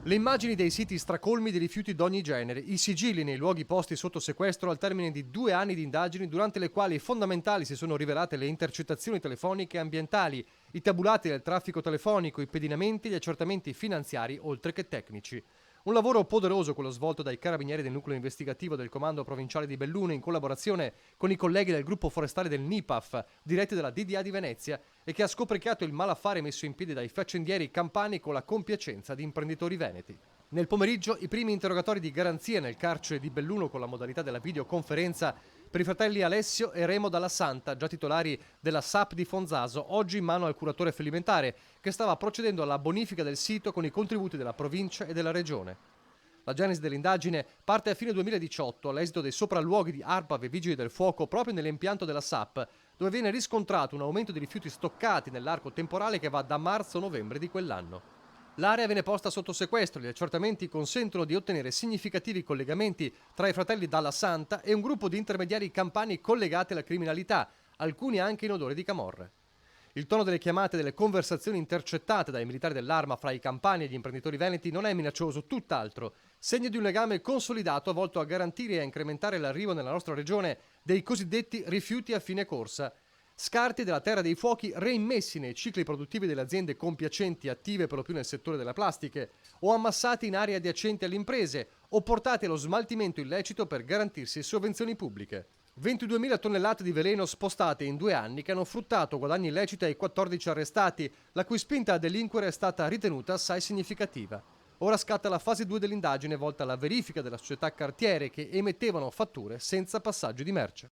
Le immagini dei siti stracolmi di rifiuti d'ogni genere, i sigilli nei luoghi posti sotto sequestro al termine di 2 anni di indagini durante le quali fondamentali si sono rivelate le intercettazioni telefoniche e ambientali, i tabulati del traffico telefonico, i pedinamenti e gli accertamenti finanziari oltre che tecnici. Un lavoro poderoso quello svolto dai carabinieri del nucleo investigativo del comando provinciale di Belluno in collaborazione con i colleghi del gruppo forestale del NIPAF, diretti dalla DDA di Venezia, e che ha scoperchiato il malaffare messo in piedi dai faccendieri campani con la compiacenza di imprenditori veneti. Nel pomeriggio i primi interrogatori di garanzia nel carcere di Belluno con la modalità della videoconferenza per i fratelli Alessio e Remo Dalla Santa, già titolari della SAP di Fonzaso, oggi in mano al curatore fallimentare, che stava procedendo alla bonifica del sito con i contributi della provincia e della regione. La genesi dell'indagine parte a fine 2018 all'esito dei sopralluoghi di ARPAV e Vigili del Fuoco proprio nell'impianto della SAP, dove viene riscontrato un aumento di rifiuti stoccati nell'arco temporale che va da marzo a novembre di quell'anno. L'area viene posta sotto sequestro e gli accertamenti consentono di ottenere significativi collegamenti tra i fratelli Dalla Santa e un gruppo di intermediari campani collegati alla criminalità, alcuni anche in odore di camorra. Il tono delle chiamate e delle conversazioni intercettate dai militari dell'arma fra i campani e gli imprenditori veneti non è minaccioso, tutt'altro, segno di un legame consolidato volto a garantire e a incrementare l'arrivo nella nostra regione dei cosiddetti rifiuti a fine corsa, scarti della terra dei fuochi reimmessi nei cicli produttivi delle aziende compiacenti attive per lo più nel settore delle plastiche, o ammassati in aree adiacenti alle imprese, o portati allo smaltimento illecito per garantirsi sovvenzioni pubbliche. 22.000 tonnellate di veleno spostate in 2 anni che hanno fruttato guadagni illeciti ai 14 arrestati, la cui spinta a delinquere è stata ritenuta assai significativa. Ora scatta la fase 2 dell'indagine volta alla verifica della società cartiere che emettevano fatture senza passaggio di merce.